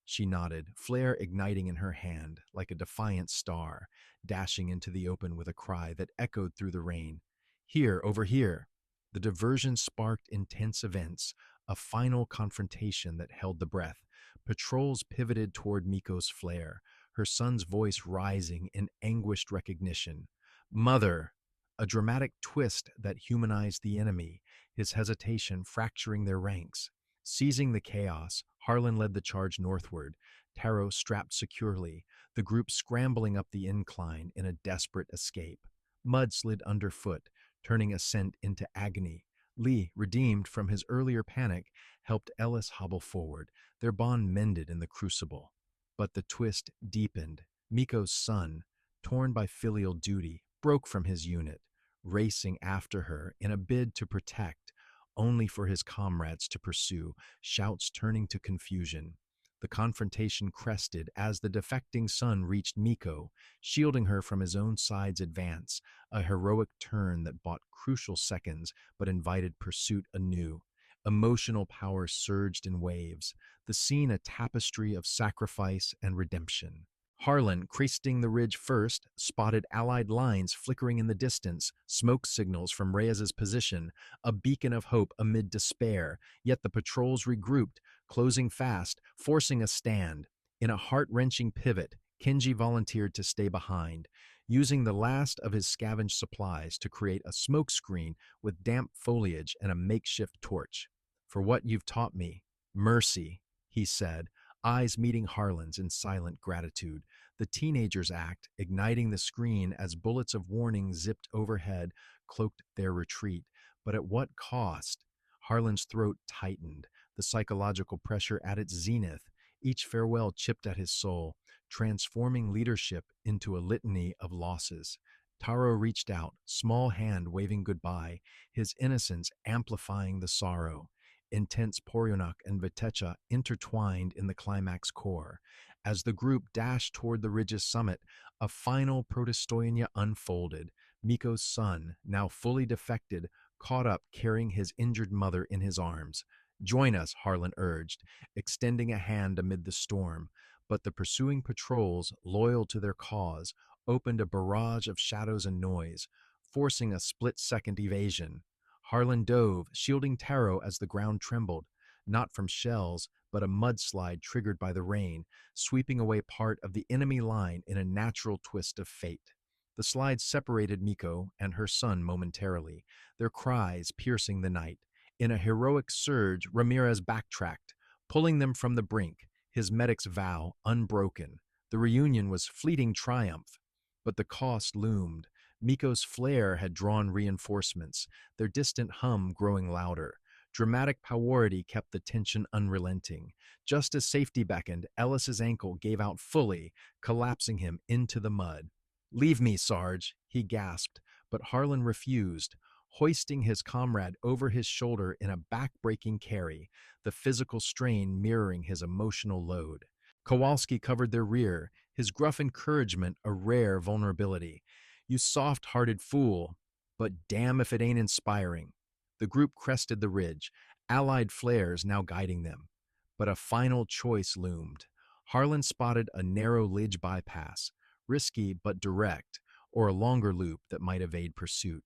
She nodded, flare igniting in her hand like a defiant star, dashing into the open with a cry that echoed through the rain. "Here, over here." The diversion sparked intense events, a final confrontation that held the breath. Patrols pivoted toward Miko's flare, her son's voice rising in anguished recognition. "Mother!" A dramatic twist that humanized the enemy, his hesitation fracturing their ranks. Seizing the chaos, Harlan led the charge northward, Taro strapped securely, the group scrambling up the incline in a desperate escape. Mud slid underfoot, turning ascent into agony. Lee, redeemed from his earlier panic, helped Ellis hobble forward, their bond mended in the crucible. But the twist deepened. Miko's son, torn by filial duty, broke from his unit, racing after her in a bid to protect, only for his comrades to pursue, shouts turning to confusion. The confrontation crested as the defecting son reached Miko, shielding her from his own side's advance, a heroic turn that bought crucial seconds but invited pursuit anew. Emotional power surged in waves, the scene a tapestry of sacrifice and redemption. Harlan, cresting the ridge first, spotted Allied lines flickering in the distance, smoke signals from Reyes's position, a beacon of hope amid despair, yet the patrols regrouped, closing fast, forcing a stand. In a heart-wrenching pivot, Kenji volunteered to stay behind, using the last of his scavenged supplies to create a smoke screen with damp foliage and a makeshift torch. "For what you've taught me, mercy," he said, eyes meeting Harlan's in silent gratitude. The teenager's act, igniting the screen as bullets of warning zipped overhead, cloaked their retreat. But at what cost? Harlan's throat tightened, the psychological pressure at its zenith. Each farewell chipped at his soul, transforming leadership into a litany of losses. Taro reached out, small hand waving goodbye, his innocence amplifying the sorrow. Intense Poryonak and Vitecha intertwined in the climax core. As the group dashed toward the ridge's summit, a final protostoynia unfolded. Miko's son, now fully defected, caught up carrying his injured mother in his arms. "Join us," Harlan urged, extending a hand amid the storm. But the pursuing patrols, loyal to their cause, opened a barrage of shadows and noise, forcing a split-second evasion. Harlan dove, shielding Taro as the ground trembled, not from shells, but a mudslide triggered by the rain, sweeping away part of the enemy line in a natural twist of fate. The slide separated Miko and her son momentarily, their cries piercing the night. In a heroic surge, Ramirez backtracked, pulling them from the brink, his medic's vow unbroken. The reunion was fleeting triumph, but the cost loomed. Miko's flare had drawn reinforcements, their distant hum growing louder. Dramatic priority kept the tension unrelenting. Just as safety beckoned, Ellis's ankle gave out fully, collapsing him into the mud. "Leave me, Sarge," he gasped, but Harlan refused, hoisting his comrade over his shoulder in a back-breaking carry, the physical strain mirroring his emotional load. Kowalski covered their rear, his gruff encouragement a rare vulnerability. "You soft-hearted fool, but damn if it ain't inspiring." The group crested the ridge, Allied flares now guiding them. But a final choice loomed. Harlan spotted a narrow ledge bypass, risky but direct, or a longer loop that might evade pursuit.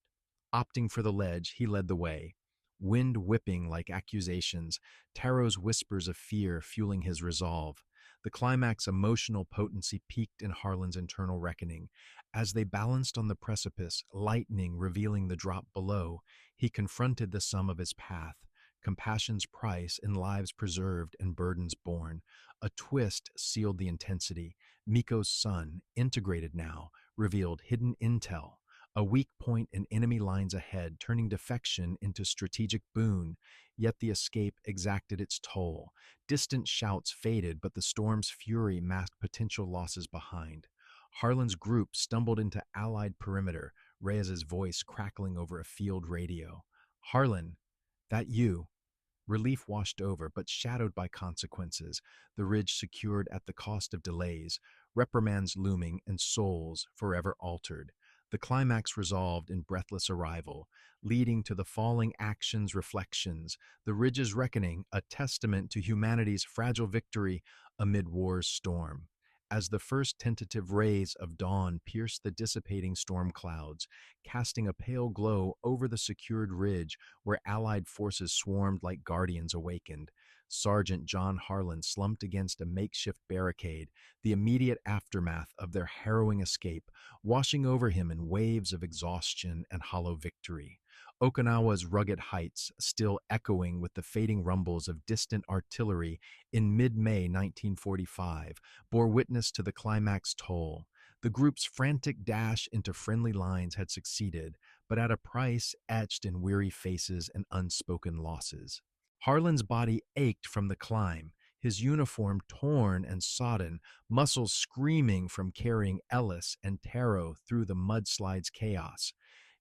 Opting for the ledge, he led the way, wind whipping like accusations, Taro's whispers of fear fueling his resolve. The climax emotional potency peaked in Harlan's internal reckoning. As they balanced on the precipice, lightning revealing the drop below, he confronted the sum of his path, compassion's price in lives preserved and burdens borne. A twist sealed the intensity. Miko's son, integrated now, revealed hidden intel, a weak point in enemy lines ahead, turning defection into strategic boon. Yet the escape exacted its toll. Distant shouts faded, but the storm's fury masked potential losses behind. Harlan's group stumbled into Allied perimeter, Reyes's voice crackling over a field radio. Harlan, that you? Relief washed over, but shadowed by consequences, the ridge secured at the cost of delays, reprimands looming, and souls forever altered. The climax resolved in breathless arrival, leading to the falling actions reflections, the ridge's reckoning, a testament to humanity's fragile victory amid war's storm. As the first tentative rays of dawn pierced the dissipating storm clouds, casting a pale glow over the secured ridge where Allied forces swarmed like guardians awakened, Sergeant John Harlan slumped against a makeshift barricade, the immediate aftermath of their harrowing escape, washing over him in waves of exhaustion and hollow victory. Okinawa's rugged heights, still echoing with the fading rumbles of distant artillery in mid-May 1945, bore witness to the climax toll. The group's frantic dash into friendly lines had succeeded, but at a price etched in weary faces and unspoken losses. Harlan's body ached from the climb, his uniform torn and sodden, muscles screaming from carrying Ellis and Taro through the mudslide's chaos.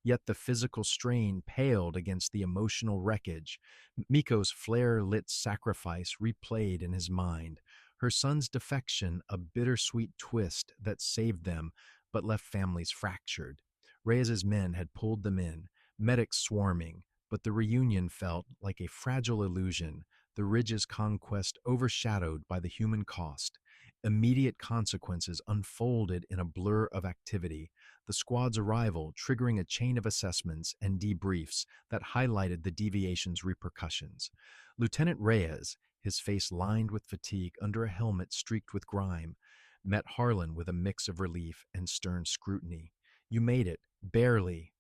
Yet the physical strain paled against the emotional wreckage. Miko's flare-lit sacrifice replayed in his mind, her son's defection a bittersweet twist that saved them but left families fractured. Reyes's men had pulled them in, medics swarming, but the reunion felt like a fragile illusion, the ridge's conquest overshadowed by the human cost. Immediate consequences unfolded in a blur of activity, the squad's arrival triggering a chain of assessments and debriefs that highlighted the deviation's repercussions. Lieutenant Reyes, his face lined with fatigue under a helmet streaked with grime, met Harlan with a mix of relief and stern scrutiny. You made it, barely.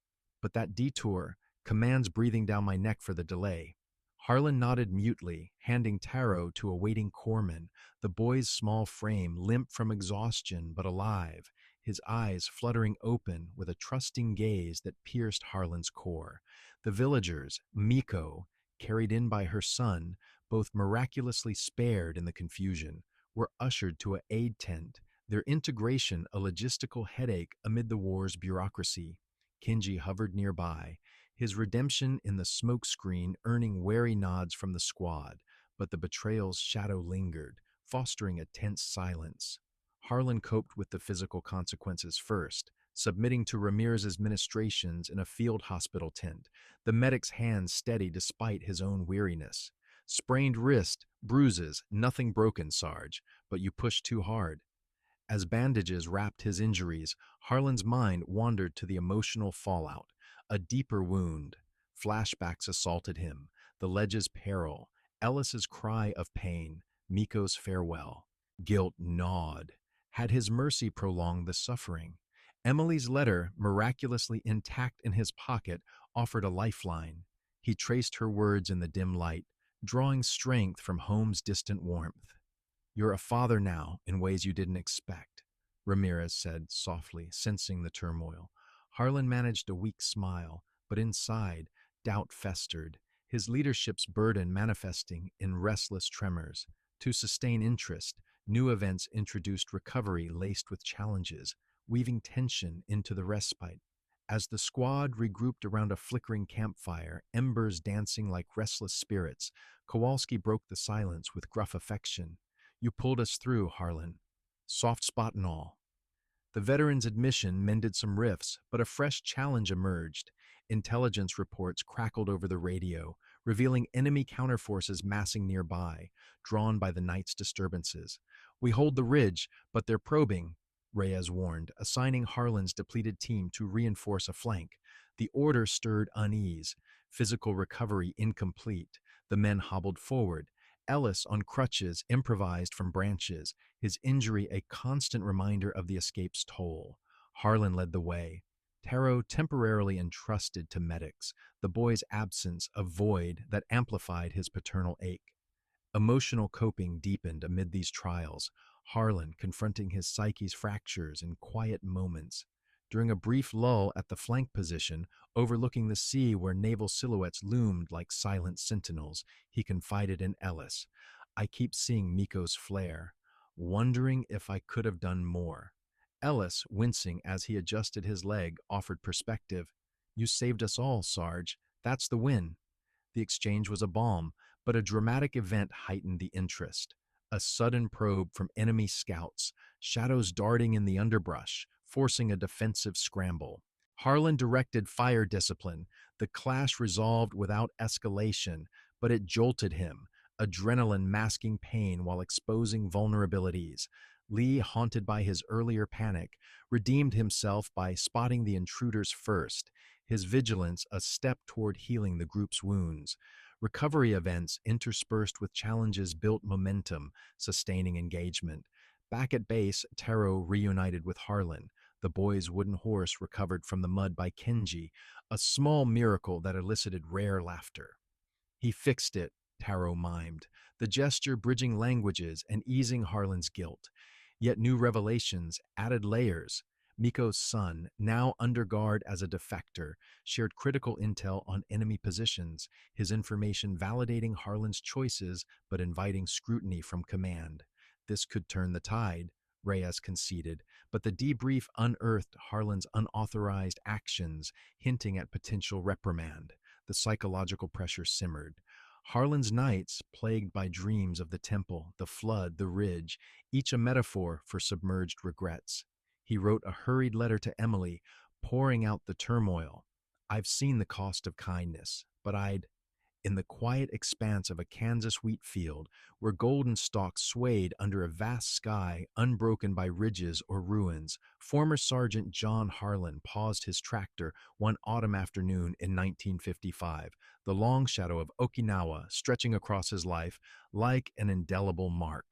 But that detour, commands breathing down my neck for the delay. Harlan nodded mutely, handing Taro to a waiting corpsman, the boy's small frame limp from exhaustion but alive, his eyes fluttering open with a trusting gaze that pierced Harlan's core. The villagers, Miko, carried in by her son, both miraculously spared in the confusion, were ushered to an aid tent, their integration a logistical headache amid the war's bureaucracy. Kenji hovered nearby, his redemption in the smoke screen earning wary nods from the squad, but the betrayal's shadow lingered, fostering a tense silence. Harlan coped with the physical consequences first, submitting to Ramirez's ministrations in a field hospital tent, the medic's hands steady despite his own weariness. Sprained wrist, bruises, nothing broken, Sarge, but you pushed too hard. As bandages wrapped his injuries, Harlan's mind wandered to the emotional fallout. A deeper wound. Flashbacks assaulted him. The ledge's peril. Ellis's cry of pain. Miko's farewell. Guilt gnawed. Had his mercy prolonged the suffering? Emily's letter, miraculously intact in his pocket, offered a lifeline. He traced her words in the dim light, drawing strength from home's distant warmth. You're a father now in ways you didn't expect, Ramirez said softly, sensing the turmoil. Harlan managed a weak smile, but inside, doubt festered, his leadership's burden manifesting in restless tremors. To sustain interest, new events introduced recovery laced with challenges, weaving tension into the respite. As the squad regrouped around a flickering campfire, embers dancing like restless spirits, Kowalski broke the silence with gruff affection. You pulled us through, Harlan. Soft spot and all. The veteran's admission mended some rifts, but a fresh challenge emerged. Intelligence reports crackled over the radio, revealing enemy counterforces massing nearby, drawn by the night's disturbances. We hold the ridge, but they're probing, Reyes warned, assigning Harlan's depleted team to reinforce a flank. The order stirred unease, physical recovery incomplete. The men hobbled forward. Ellis, on crutches, improvised from branches, his injury a constant reminder of the escape's toll. Harlan led the way. Taro temporarily entrusted to medics, the boy's absence a void that amplified his paternal ache. Emotional coping deepened amid these trials, Harlan confronting his psyche's fractures in quiet moments. During a brief lull at the flank position, overlooking the sea where naval silhouettes loomed like silent sentinels, he confided in Ellis. I keep seeing Miko's flare, wondering if I could have done more. Ellis, wincing as he adjusted his leg, offered perspective. You saved us all, Sarge. That's the win. The exchange was a balm, but a dramatic event heightened the interest. A sudden probe from enemy scouts, shadows darting in the underbrush, forcing a defensive scramble. Harlan directed fire discipline. The clash resolved without escalation, but it jolted him, adrenaline masking pain while exposing vulnerabilities. Lee, haunted by his earlier panic, redeemed himself by spotting the intruders first, his vigilance a step toward healing the group's wounds. Recovery events interspersed with challenges built momentum, sustaining engagement. Back at base, Taro reunited with Harlan. The boy's wooden horse recovered from the mud by Kenji, a small miracle that elicited rare laughter. He fixed it, Taro mimed, the gesture bridging languages and easing Harlan's guilt. Yet new revelations added layers. Miko's son, now under guard as a defector, shared critical intel on enemy positions, his information validating Harlan's choices but inviting scrutiny from command. This could turn the tide, Reyes conceded, but the debrief unearthed Harlan's unauthorized actions, hinting at potential reprimand. The psychological pressure simmered. Harlan's nights, plagued by dreams of the temple, the flood, the ridge, each a metaphor for submerged regrets. He wrote a hurried letter to Emily, pouring out the turmoil. I've seen the cost of kindness, but in the quiet expanse of a Kansas wheat field, where golden stalks swayed under a vast sky unbroken by ridges or ruins, former Sergeant John Harlan paused his tractor one autumn afternoon in 1955, the long shadow of Okinawa stretching across his life like an indelible mark.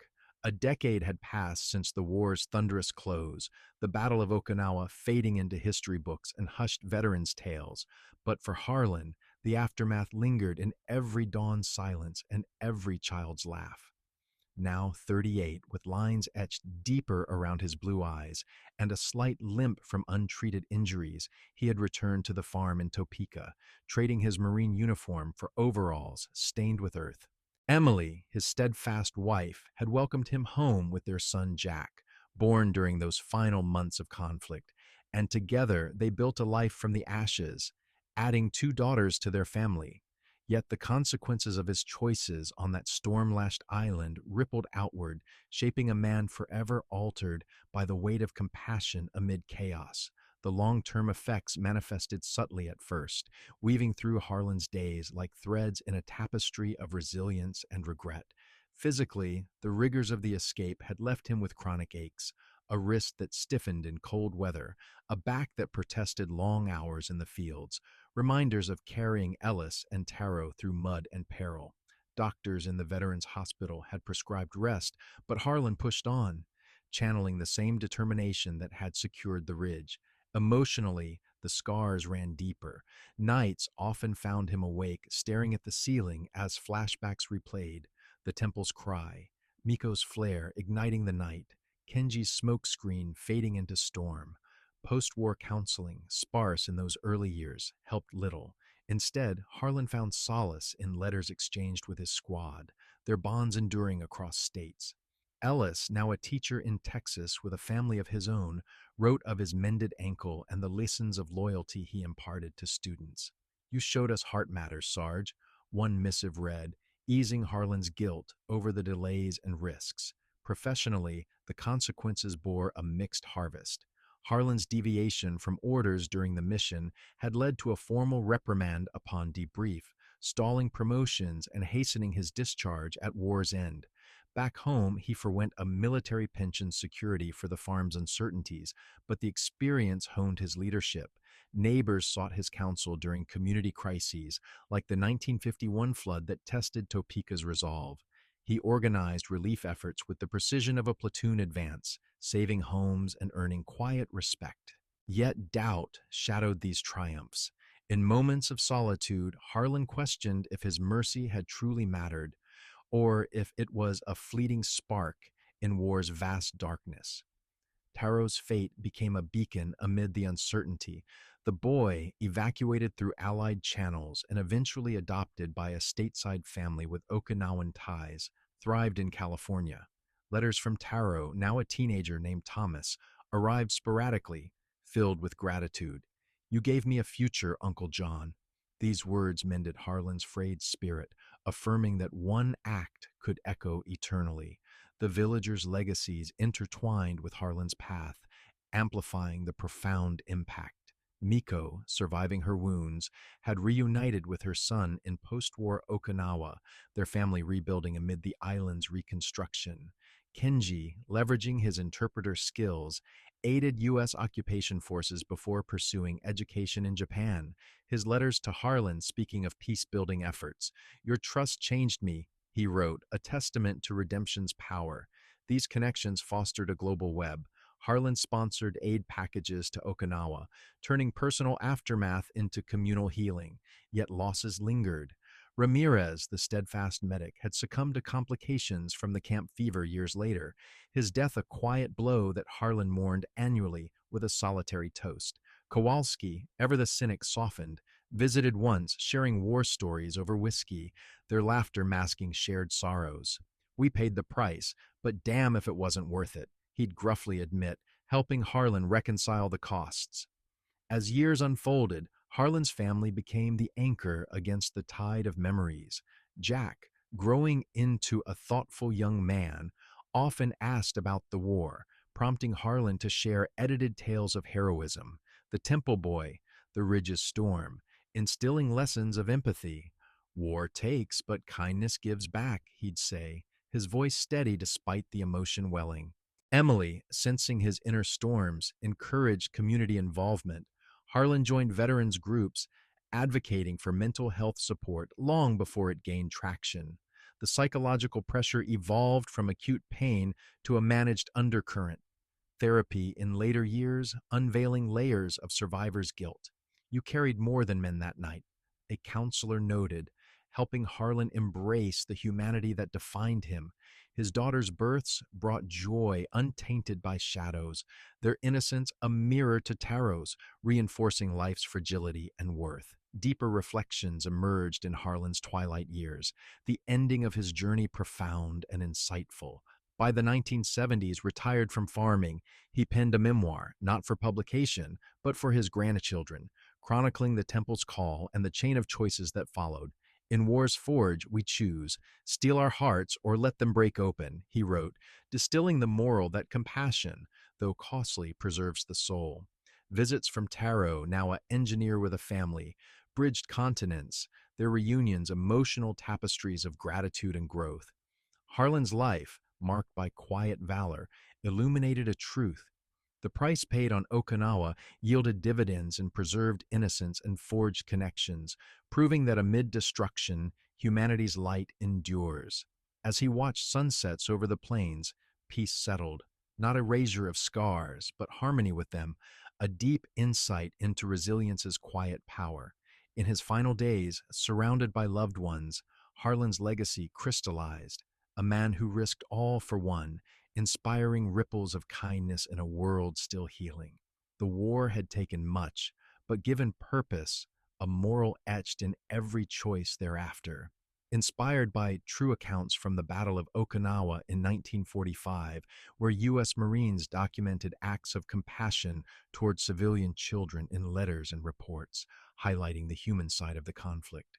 A decade had passed since the war's thunderous close, the Battle of Okinawa fading into history books and hushed veterans' tales. But for Harlan, the aftermath lingered in every dawn's silence and every child's laugh. Now 38, with lines etched deeper around his blue eyes and a slight limp from untreated injuries, he had returned to the farm in Topeka, trading his Marine uniform for overalls stained with earth. Emily, his steadfast wife, had welcomed him home with their son Jack, born during those final months of conflict, and together they built a life from the ashes, adding 2 daughters to their family. Yet the consequences of his choices on that storm-lashed island rippled outward, shaping a man forever altered by the weight of compassion amid chaos. The long-term effects manifested subtly at first, weaving through Harlan's days like threads in a tapestry of resilience and regret. Physically, the rigors of the escape had left him with chronic aches, a wrist that stiffened in cold weather, a back that protested long hours in the fields, reminders of carrying Ellis and Taro through mud and peril. Doctors in the Veterans Hospital had prescribed rest, but Harlan pushed on, channeling the same determination that had secured the ridge. Emotionally, the scars ran deeper. Nights often found him awake, staring at the ceiling as flashbacks replayed. The temple's cry, Miko's flare igniting the night, Kenji's smokescreen fading into storm. Post-war counseling, sparse in those early years, helped little. Instead, Harlan found solace in letters exchanged with his squad, their bonds enduring across states. Ellis, now a teacher in Texas with a family of his own, wrote of his mended ankle and the lessons of loyalty he imparted to students. You showed us heart matters, Sarge, one missive read, easing Harlan's guilt over the delays and risks. Professionally, the consequences bore a mixed harvest. Harlan's deviation from orders during the mission had led to a formal reprimand upon debrief, stalling promotions and hastening his discharge at war's end. Back home, he forwent a military pension security for the farm's uncertainties, but the experience honed his leadership. Neighbors sought his counsel during community crises, like the 1951 flood that tested Topeka's resolve. He organized relief efforts with the precision of a platoon advance, saving homes and earning quiet respect. Yet doubt shadowed these triumphs. In moments of solitude, Harlan questioned if his mercy had truly mattered, or if it was a fleeting spark in war's vast darkness. Taro's fate became a beacon amid the uncertainty. The boy, evacuated through Allied channels and eventually adopted by a stateside family with Okinawan ties, thrived in California. Letters from Taro, now a teenager named Thomas, arrived sporadically, filled with gratitude. "You gave me a future, Uncle John." These words mended Harlan's frayed spirit, affirming that one act could echo eternally. The villagers' legacies intertwined with Harlan's path, amplifying the profound impact. Miko, surviving her wounds, had reunited with her son in post-war Okinawa, their family rebuilding amid the island's reconstruction. Kenji, leveraging his interpreter skills, aided U.S. occupation forces before pursuing education in Japan. His letters to Harlan speaking of peace-building efforts. "Your trust changed me," he wrote, a testament to redemption's power. These connections fostered a global web. Harlan sponsored aid packages to Okinawa, turning personal aftermath into communal healing. Yet losses lingered. Ramirez, the steadfast medic, had succumbed to complications from the camp fever years later, his death a quiet blow that Harlan mourned annually with a solitary toast. Kowalski, ever the cynic, softened, visited once, sharing war stories over whiskey, their laughter masking shared sorrows. "We paid the price, but damn if it wasn't worth it," he'd gruffly admit, helping Harlan reconcile the costs. As years unfolded, Harlan's family became the anchor against the tide of memories. Jack, growing into a thoughtful young man, often asked about the war, prompting Harlan to share edited tales of heroism. The Temple Boy, the Ridge's Storm, instilling lessons of empathy. "War takes, but kindness gives back," he'd say, his voice steady despite the emotion welling. Emily, sensing his inner storms, encouraged community involvement. Harlan joined veterans groups, advocating for mental health support long before it gained traction. The psychological pressure evolved from acute pain to a managed undercurrent. Therapy in later years, unveiling layers of survivor's guilt. "You carried more than men that night," a counselor noted, helping Harlan embrace the humanity that defined him. His daughter's births brought joy untainted by shadows, their innocence a mirror to Taro's, reinforcing life's fragility and worth. Deeper reflections emerged in Harlan's twilight years, the ending of his journey profound and insightful. By the 1970s, retired from farming, he penned a memoir, not for publication, but for his grandchildren, chronicling the temple's call and the chain of choices that followed. "In war's forge, we choose, steel our hearts or let them break open," he wrote, distilling the moral that compassion, though costly, preserves the soul. Visits from Taro, now an engineer with a family, bridged continents, their reunions emotional tapestries of gratitude and growth. Harlan's life, marked by quiet valor, illuminated a truth. The price paid on Okinawa yielded dividends in preserved innocence and forged connections, proving that amid destruction, humanity's light endures. As he watched sunsets over the plains, peace settled, not erasure of scars, but harmony with them, a deep insight into resilience's quiet power. In his final days, surrounded by loved ones, Harlan's legacy crystallized, a man who risked all for one, inspiring ripples of kindness in a world still healing. The war had taken much, but given purpose, a moral etched in every choice thereafter. Inspired by true accounts from the Battle of Okinawa in 1945, where U.S. Marines documented acts of compassion toward civilian children in letters and reports, highlighting the human side of the conflict.